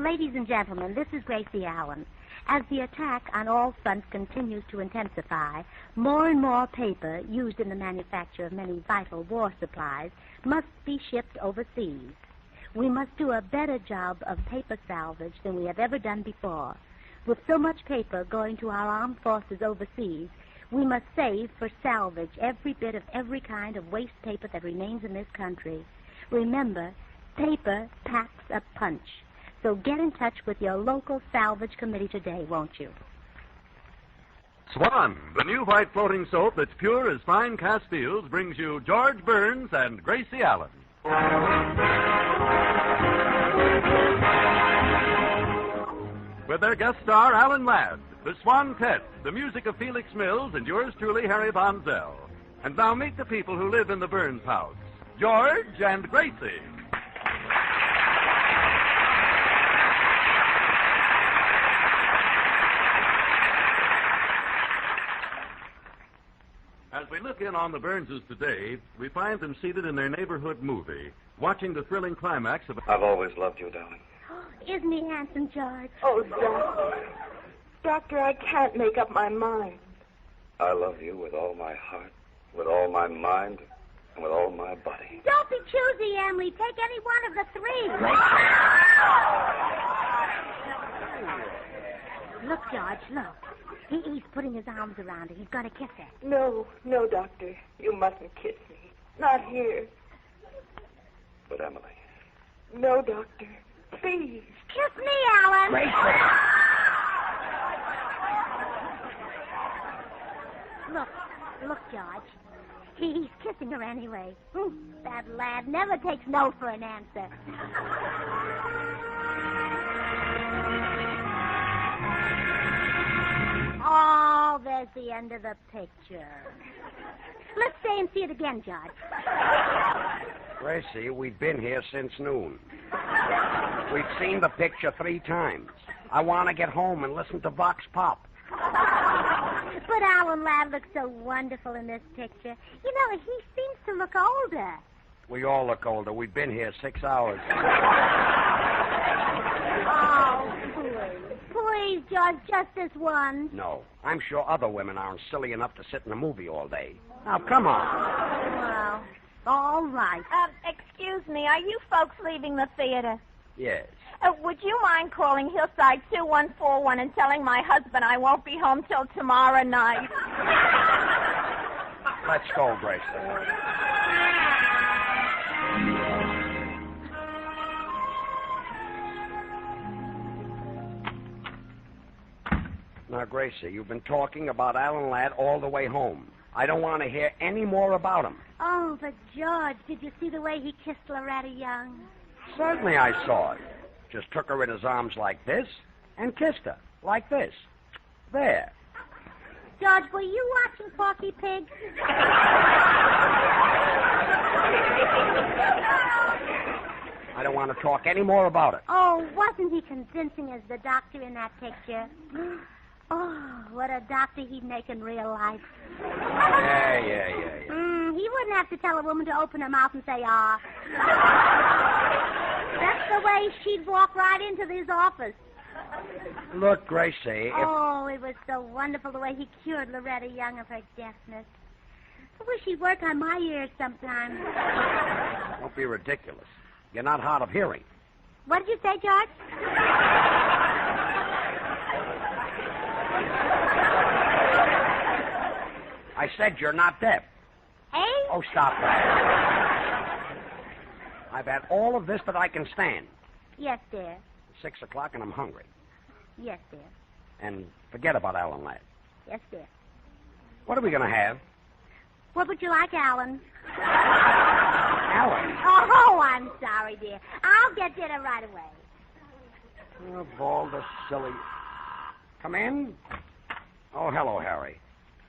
Ladies and gentlemen, this is Gracie Allen. As the attack on all fronts continues to intensify, more and more paper used in the manufacture of many vital war supplies must be shipped overseas. We must do a better job of paper salvage than we have ever done before. With so much paper going to our armed forces overseas, we must save for salvage every bit of every kind of waste paper that remains in this country. Remember, paper packs a punch. So get in touch with your local salvage committee today, won't you? Swan, the new white floating soap that's pure as fine Castiles, brings you George Burns and Gracie Allen. With their guest star, Alan Ladd, the Swan-Tette, the music of Felix Mills, and yours truly, Harry Von Zell. And now meet the people who live in the Burns house, George and Gracie. As we look in on the Burnses today, we find them seated in their neighborhood movie, watching the thrilling climax of... I've always loved you, darling. Isn't he handsome, George? Oh, Doctor. Doctor, I can't make up my mind. I love you with all my heart, with all my mind, and with all my body. Don't be choosy, Emily. Take any one of the three. Look, George, look. He's putting his arms around her. He's going to kiss her. No, Doctor. You mustn't kiss me. Not here. But, Emily. No, Doctor. Please. Kiss me, Alan. Look, George. He's kissing her anyway. That lad never takes no for an answer. Oh, there's the end of the picture. Let's stay and see it again, George. Gracie, we've been here since noon. We've seen the picture 3 times. I want to get home and listen to Vox Pop. But Alan Ladd looks so wonderful in this picture. You know, he seems to look older. We all look older. We've been here 6 hours. Oh, please, George, just this one. No, I'm sure other women aren't silly enough to sit in a movie all day. Now, come on. Well, all right. Excuse me, are you folks leaving the theater? Yes. Would you mind calling Hillside 2141 and telling my husband I won't be home till tomorrow night? Let's go, Gracie. Now, Gracie, you've been talking about Alan Ladd all the way home. I don't want to hear any more about him. Oh, but George, did you see the way he kissed Loretta Young? Certainly I saw it. Just took her in his arms like this and kissed her like this. There. George, were you watching Porky Pig? I don't want to talk any more about it. Oh, wasn't he convincing as the doctor in that picture? Oh, what a doctor he'd make in real life. Yeah. He wouldn't have to tell a woman to open her mouth and say, ah. That's the way she'd walk right into his office. Look, Gracie, Oh, it was so wonderful the way he cured Loretta Young of her deafness. I wish he'd work on my ears sometime. Don't be ridiculous. You're not hard of hearing. What did you say, George? I said you're not deaf. Eh? Oh, stop that. I've had all of this that I can stand. Yes, dear. It's 6 o'clock and I'm hungry. Yes, dear. And forget about Alan Ladd. Yes, dear. What are we going to have? What would you like, Alan? Alan? Oh, I'm sorry, dear. I'll get dinner right away. Oh, all the silly... Come in. Oh, hello, Harry.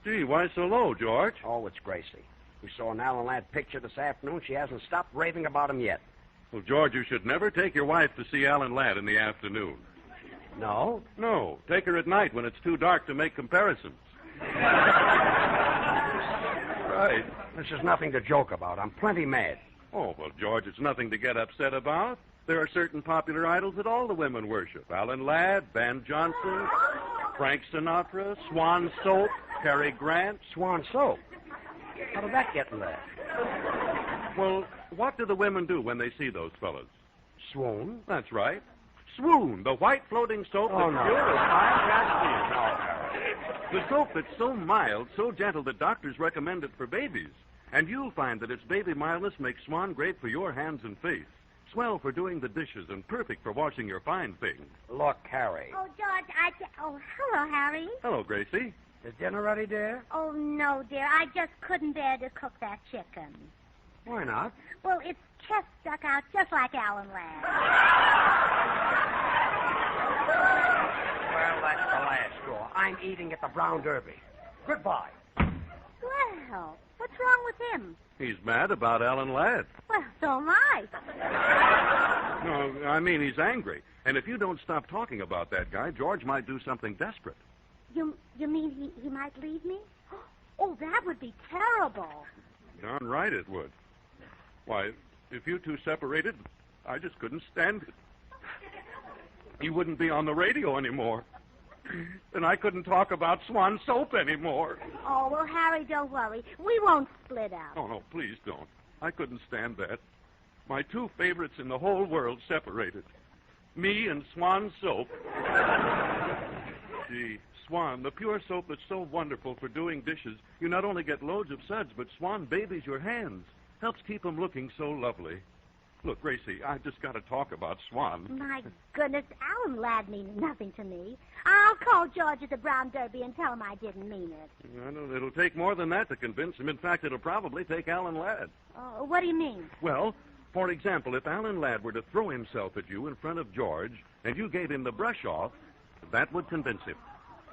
Gee, why so low, George? Oh, it's Gracie. We saw an Alan Ladd picture this afternoon. She hasn't stopped raving about him yet. Well, George, you should never take your wife to see Alan Ladd in the afternoon. No? No, take her at night when it's too dark to make comparisons. Right. This is nothing to joke about. I'm plenty mad. Oh, well, George, it's nothing to get upset about. There are certain popular idols that all the women worship. Alan Ladd, Van Johnson, Frank Sinatra, Swan Soap, Cary Grant. Swan Soap? How did that get in there? Well, what do the women do when they see those fellas? Swoon? That's right. Swoon, the white floating soap Oh, that's no. pure as fine jasmine. The soap that's so mild, so gentle that doctors recommend it for babies. And you'll find that its baby mildness makes Swan great for your hands and face. Swell for doing the dishes and perfect for washing your fine things. Look, Harry. Oh, George, Oh, hello, Harry. Hello, Gracie. Is dinner ready, dear? Oh, no, dear. I just couldn't bear to cook that chicken. Why not? Well, its chest stuck out just like Alan Ladd. Well, that's the last straw. I'm eating at the Brown Derby. Goodbye. Well, what's wrong with him? He's mad about Alan Ladd. Well, so am I. No, I mean he's angry. And if you don't stop talking about that guy, George might do something desperate. You mean he might leave me? Oh, that would be terrible. Darn right it would. Why, if you two separated, I just couldn't stand it. He wouldn't be on the radio anymore. And I couldn't talk about Swan Soap anymore. Oh, well, Harry, don't worry. We won't split up. Oh, no, please don't. I couldn't stand that. My two favorites in the whole world separated. Me and Swan Soap. Gee, Swan, the pure soap that's so wonderful for doing dishes. You not only get loads of suds, but Swan babies your hands. Helps keep them looking so lovely. Look, Gracie, I've just got to talk about Swan. My goodness, Alan Ladd means nothing to me. I'll call George at the Brown Derby and tell him I didn't mean it. It'll take more than that to convince him. In fact, it'll probably take Alan Ladd. What do you mean? Well, for example, if Alan Ladd were to throw himself at you in front of George and you gave him the brush off, that would convince him.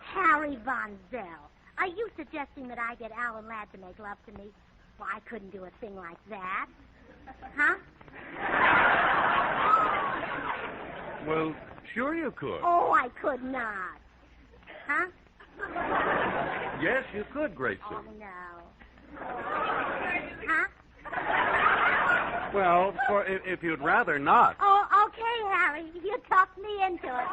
Harry Von Zell, are you suggesting that I get Alan Ladd to make love to me? Well, I couldn't do a thing like that. Huh? Well, sure you could. Oh, I could not. Huh? Yes, you could, Gracie. Oh, no. Huh? Well, if you'd rather not. Oh, okay, Harry. You talked me into it.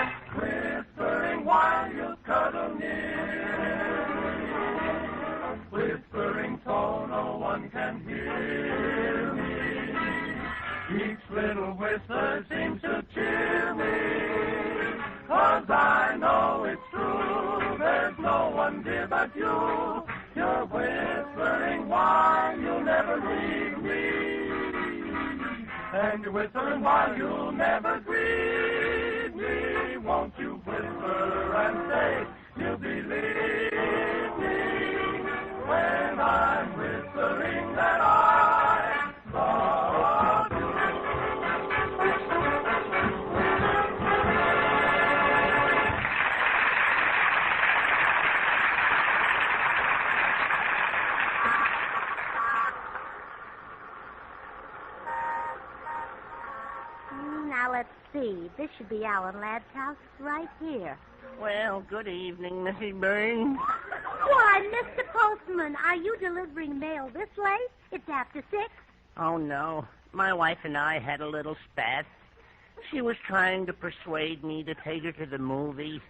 Whispering while you cuddle near, whispering so no one can hear me. Each little whisper seems to cheer me, 'cause I know it's true. There's no one dear but you. You're whispering while you'll never leave me, and you're whispering while you'll never grieve me. Won't you whisper and say you'll believe me when I'm whispering that I love you? Now, let's see. This should be Alan Ladd's house right here. Well, good evening, Mrs. Burns. Why, Mr. Postman, are you delivering mail this late? It's after 6. Oh, no. My wife and I had a little spat. She was trying to persuade me to take her to the movies,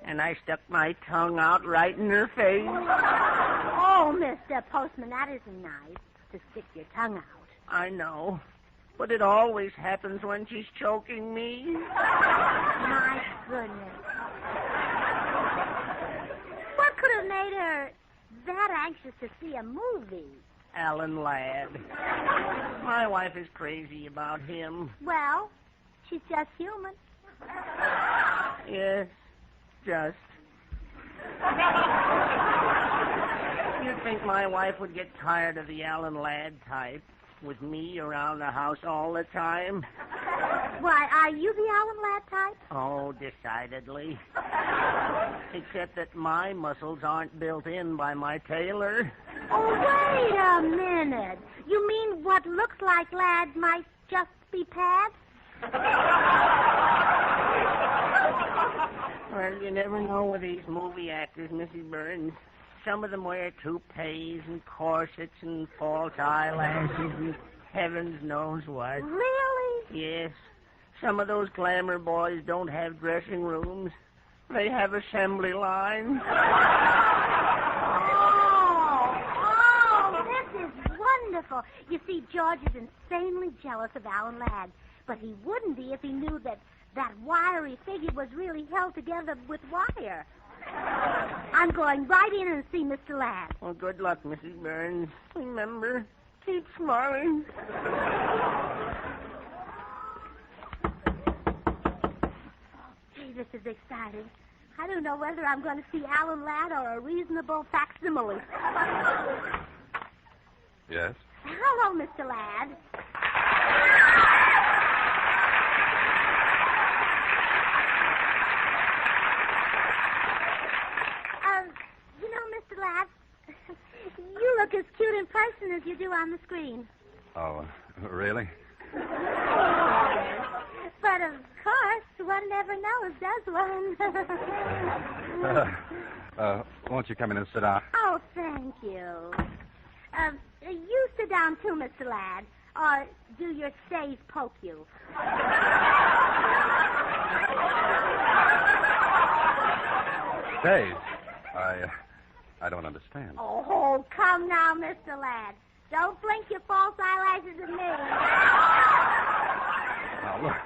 and I stuck my tongue out right in her face. Oh, Mr. Postman, that isn't nice, to stick your tongue out. I know, but it always happens when she's choking me. My goodness. What could have made her that anxious to see a movie? Alan Ladd. My wife is crazy about him. Well, she's just human. Yes, just. You'd think my wife would get tired of the Alan Ladd type, with me around the house all the time. Why, are you the Alan Ladd type? Oh, decidedly. Except that my muscles aren't built in by my tailor. Oh, wait a minute. You mean what looks like Ladd might just be pads? Well, you never know with these movie actors, Mrs. Burns. Some of them wear toupees and corsets and false eyelashes and heavens knows what. Really? Yes. Some of those glamour boys don't have dressing rooms. They have assembly lines. Oh, this is wonderful. You see, George is insanely jealous of Alan Ladd, but he wouldn't be if he knew that wiry figure was really held together with wire. I'm going right in and see Mr. Ladd. Well, good luck, Mrs. Burns. Remember, keep smiling. Gee, this is exciting. I don't know whether I'm going to see Alan Ladd or a reasonable facsimile. Yes? Hello, Mr. Ladd. You know, Mr. Ladd, you look as cute in person as you do on the screen. Oh, really? But, of course, one never knows, does one? Won't you come in and sit down? Oh, thank you. You sit down, too, Mr. Ladd, or do your stays poke you? Stays? I don't understand. Oh, come now, Mr. Ladd. Don't blink your false eyelashes at me. Now,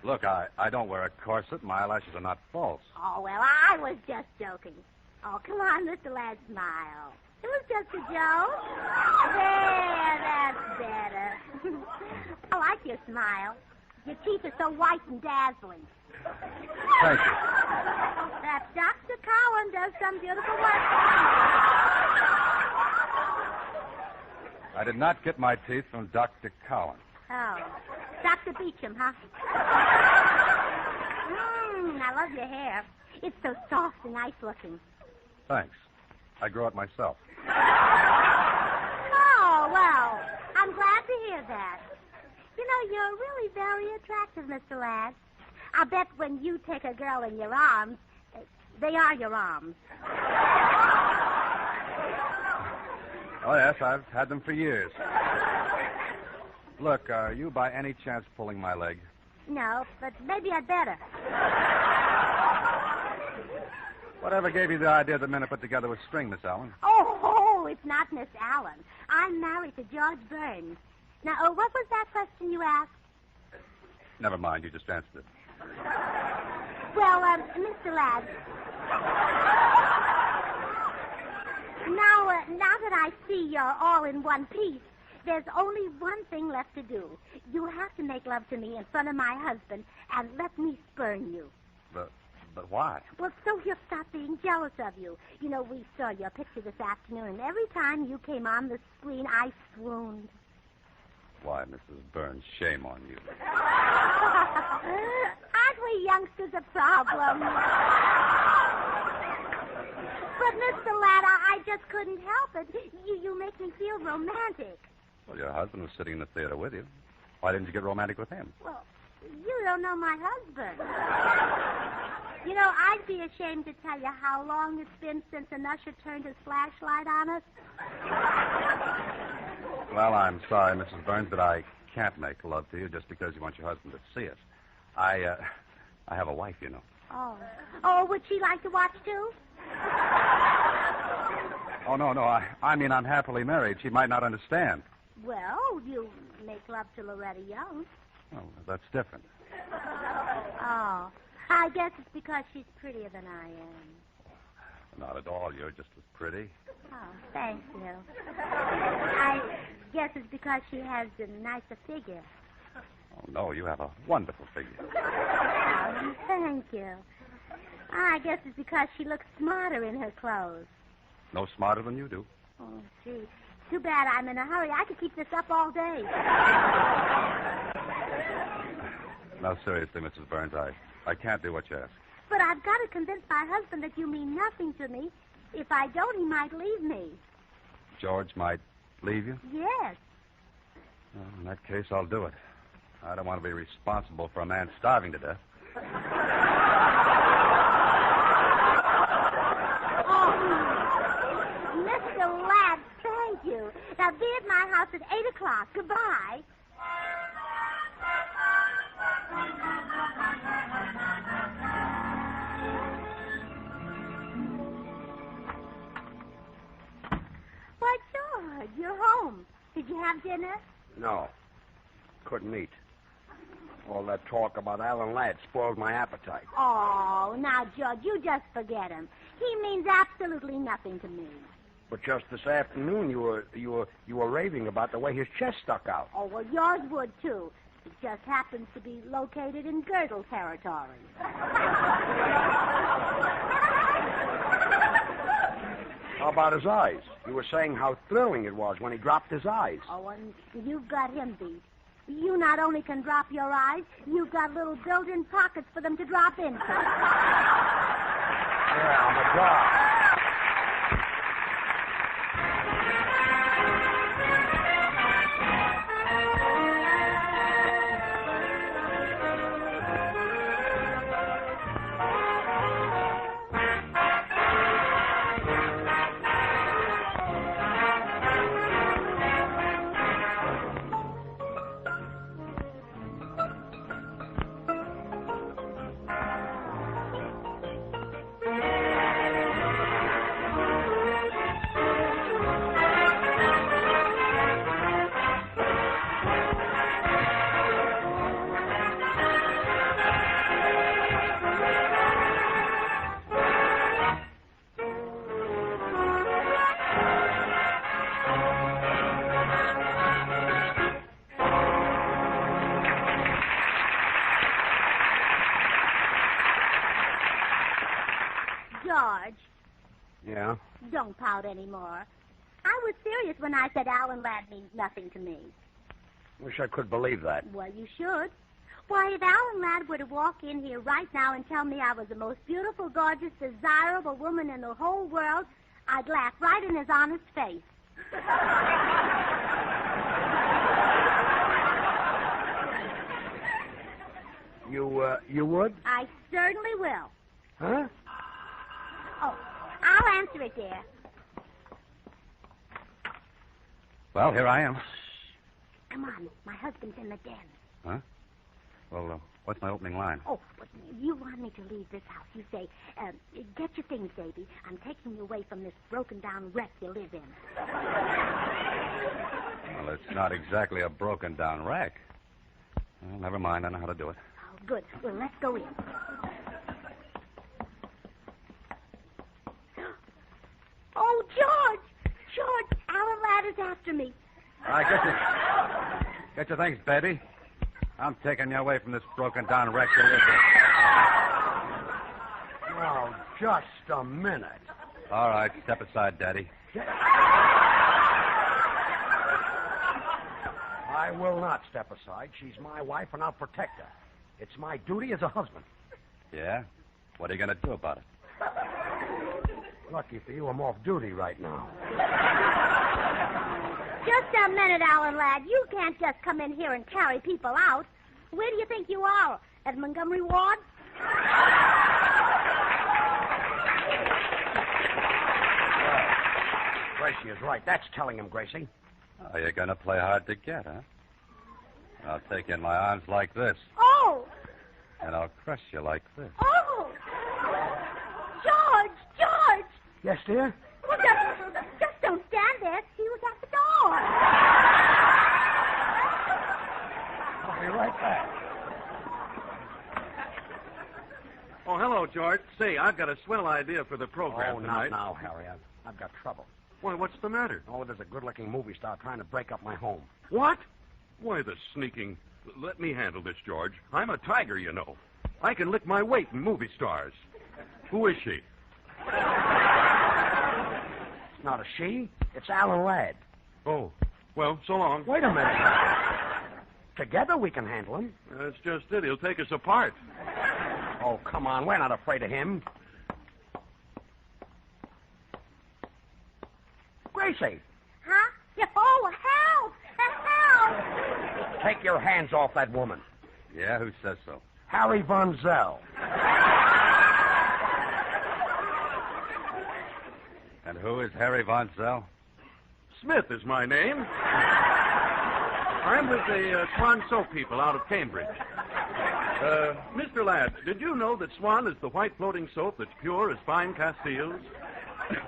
look, I don't wear a corset. My eyelashes are not false. Oh, well, I was just joking. Oh, come on, Mr. Ladd, smile. It was just a joke. There, that's better. I like your smile. Your teeth are so white and dazzling. Thank you. That Dr. Cowan does some beautiful work. I did not get my teeth from Dr. Cowan. Oh, Dr. Beecham, huh? I love your hair. It's so soft and nice looking. Thanks. I grow it myself. Oh, well, I'm glad to hear that. You know, you're really very attractive, Mr. Ladd. I bet when you take a girl in your arms, they are your arms. Oh, yes, I've had them for years. Look, are you by any chance pulling my leg? No, but maybe I'd better. Whatever gave you the idea the men are put together with string, Miss Allen? Oh, it's not Miss Allen. I'm married to George Burns. Now, what was that question you asked? Never mind, you just answered it. Well, Mr. Ladd, now that I see you're all in one piece, there's only one thing left to do. You have to make love to me in front of my husband and let me spurn you. But why? Well, so he'll stop being jealous of you. You know, we saw your picture this afternoon, and every time you came on the screen, I swooned. Why, Mrs. Burns, shame on you. Aren't we youngsters a problem? But, Mr. Ladd, I just couldn't help it. You make me feel romantic. Well, your husband was sitting in the theater with you. Why didn't you get romantic with him? Well, you don't know my husband. You know, I'd be ashamed to tell you how long it's been since an usher turned his flashlight on us. Well, I'm sorry, Mrs. Burns, but I can't make love to you just because you want your husband to see us. I have a wife, you know. Oh, would she like to watch, too? Oh, no. I mean, I'm happily married. She might not understand. Well, you make love to Loretta Young. Oh, that's different. Oh, I guess it's because she's prettier than I am. Not at all. You're just as pretty. Oh, thank you. I guess it's because she has a nicer figure. Oh, no, you have a wonderful figure. Oh, thank you. I guess it's because she looks smarter in her clothes. No smarter than you do. Oh, gee. Too bad I'm in a hurry. I could keep this up all day. No, seriously, Mrs. Burns, I can't do what you ask. But I've got to convince my husband that you mean nothing to me. If I don't, he might leave me. George might leave you? Yes. Well, in that case, I'll do it. I don't want to be responsible for a man starving to death. Lad, thank you. Now, be at my house at 8 o'clock. Goodbye. Why, George, you're home. Did you have dinner? No. Couldn't eat. All that talk about Alan Ladd spoiled my appetite. Oh, now, George, you just forget him. He means absolutely nothing to me. But just this afternoon, you were raving about the way his chest stuck out. Oh, well, yours would, too. It just happens to be located in girdle territory. How about his eyes? You were saying how thrilling it was when he dropped his eyes. Oh, and you've got him beat. You not only can drop your eyes, you've got little built-in pockets for them to drop into. Yeah, I'm a dog. George. Yeah? Don't pout anymore. I was serious when I said Alan Ladd means nothing to me. Wish I could believe that. Well, you should. Why, if Alan Ladd were to walk in here right now and tell me I was the most beautiful, gorgeous, desirable woman in the whole world, I'd laugh right in his honest face. You would? I certainly will. Huh? Oh, I'll answer it, dear. Well, here I am. Come on, my husband's in the den. Huh? Well, what's my opening line? Oh, but you want me to leave this house. You say, get your things, baby. I'm taking you away from this broken-down wreck you live in. Well, it's not exactly a broken-down wreck. Well, never mind. I know how to do it. Oh, good. Well, let's go in. Oh, George! George, Alan Ladd is after me. Get your things, baby. I'm taking you away from this broken-down wreck you live in. Oh, just a minute. All right, step aside, Daddy. I will not step aside. She's my wife, and I'll protect her. It's my duty as a husband. Yeah? What are you going to do about it? Lucky for you, I'm off duty right now. Just a minute, Alan Ladd. You can't just come in here and carry people out. Where do you think you are? At Montgomery Ward? Gracie is right. That's telling him, Gracie. Oh, you're going to play hard to get, huh? I'll take you in my arms like this. Oh! And I'll crush you like this. Oh! George! George! Yes, dear? Well, just don't stand there. He was at the door. I'll be right back. Oh, hello, George. Say, I've got a swell idea for the program Oh, tonight. not now, Harry. I've got trouble. Why, what's the matter? Oh, there's a good-looking movie star trying to break up my home. What? Why, the sneaking... Let me handle this, George. I'm a tiger, you know. I can lick my weight in movie stars. Who is she? It's not a she. It's Alan Ladd. Oh, well, so long. Wait a minute. Together we can handle him. That's just it. He'll take us apart. Oh, come on. We're not afraid of him. Gracie. Huh? Oh, help! Help! Take your hands off that woman. Yeah, who says so? Harry Von Zell. And who is Harry Von Zell? Smith is my name. I'm with the Swan Soap people out of Cambridge. Mr. Ladd, did you know that Swan is the white floating soap that's pure as fine Castiles?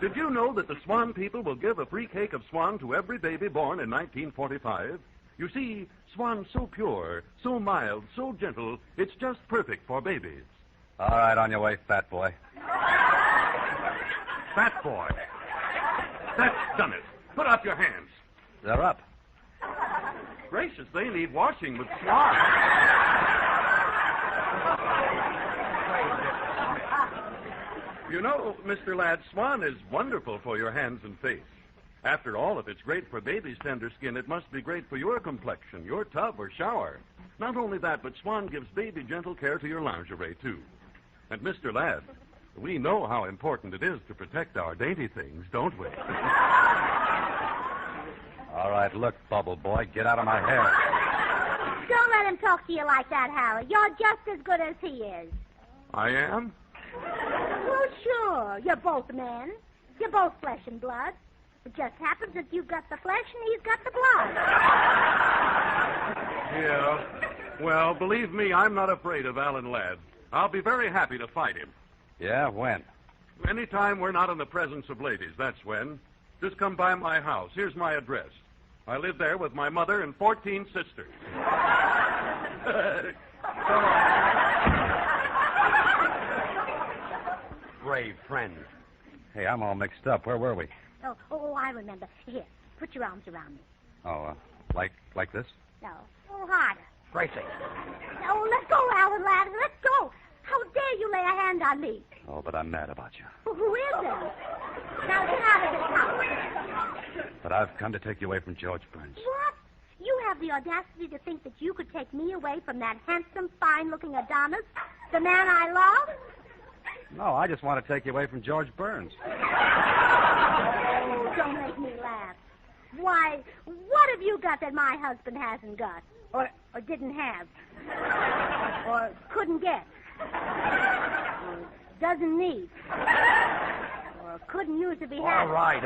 Did you know that the Swan people will give a free cake of Swan to every baby born in 1945? You see, Swan's so pure, so mild, so gentle, it's just perfect for babies. All right, on your way, fat boy. Fat boy. That's done it. Put up your hands. They're up. Gracious, they need washing with Swan. You know, Mr. Ladd, Swan is wonderful for your hands and face. After all, if it's great for baby's tender skin, it must be great for your complexion, your tub or shower. Not only that, but Swan gives baby gentle care to your lingerie, too. And, Mr. Ladd, we know how important it is to protect our dainty things, don't we? All right, look, Bubble Boy, get out of my hair. Don't let him talk to you like that, Howard. You're just as good as he is. I am? Well, sure. You're both men. You're both flesh and blood. It just happens that you've got the flesh and he's got the blood. Yeah. Well, believe me, I'm not afraid of Alan Ladd. I'll be very happy to fight him. Yeah, when? Anytime we're not in the presence of ladies, that's when. Just come by my house. Here's my address. I live there with my mother and 14 sisters. Come on. Brave friend. Hey, I'm all mixed up. Where were we? Oh, I remember. Here, put your arms around me. Oh, like this? No, a little harder. Gracie. Oh, let's go, Alan Ladd. Let's go. How dare you lay a hand on me? Oh, but I'm mad about you. Well, who is it? Now get out of this house. But I've come to take you away from George Burns. What? You have the audacity to think that you could take me away from that handsome, fine-looking Adonis, the man I love? No, I just want to take you away from George Burns. Oh, don't make me laugh. Why, what have you got that my husband hasn't got? Or didn't have? Or couldn't get? Or doesn't need? Or couldn't use if he had? All right.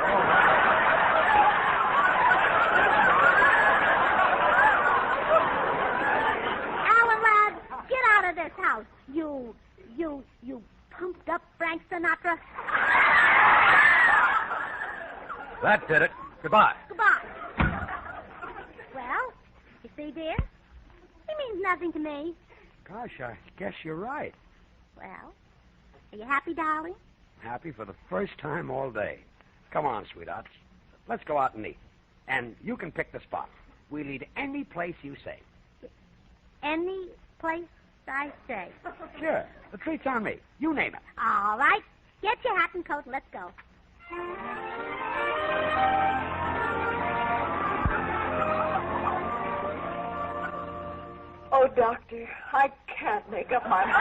Alan Ladd, get out of this house. You pumped up Frank Sinatra. That did it. Goodbye. Goodbye. Well, you see, dear, he means nothing to me. Gosh, I guess you're right. Well, are you happy, darling? Happy for the first time all day. Come on, sweethearts. Let's go out and eat. And you can pick the spot. We'll eat any place you say. Any place I say. Sure. The treat's on me. You name it. All right. Get your hat and coat and let's go. Oh, Doctor, I can't make up my mind.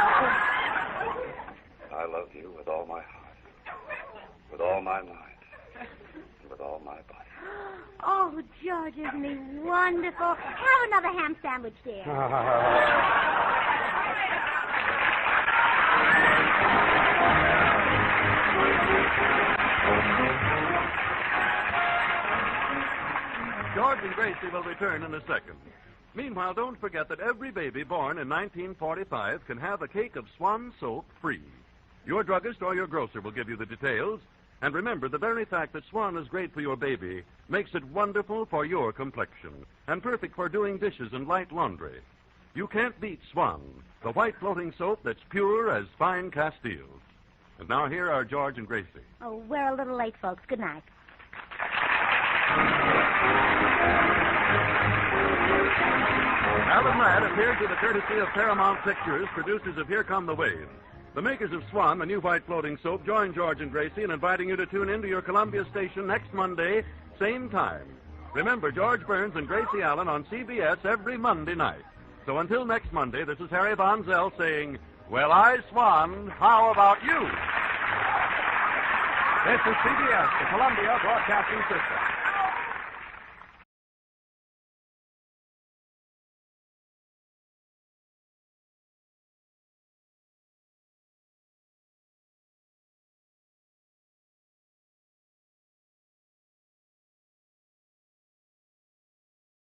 I love you with all my heart, with all my mind, and with all my body. Oh, George, isn't he wonderful? Have another ham sandwich, dear. George and Gracie will return in a second. Meanwhile, don't forget that every baby born in 1945 can have a cake of Swan soap free. Your druggist or your grocer will give you the details. And remember, the very fact that Swan is great for your baby makes it wonderful for your complexion and perfect for doing dishes and light laundry. You can't beat Swan, the white floating soap that's pure as fine Castiles. And now here are George and Gracie. Oh, we're a little late, folks. Good night. Alan Ladd appeared through the courtesy of Paramount Pictures, producers of Here Come the Waves. The makers of Swan, the new white floating soap, join George and Gracie in inviting you to tune in to your Columbia station next Monday, same time. Remember, George Burns and Gracie Allen on CBS every Monday night. So until next Monday, this is Harry Von Zell saying, well, I, Swan, how about you? This is CBS, the Columbia Broadcasting System.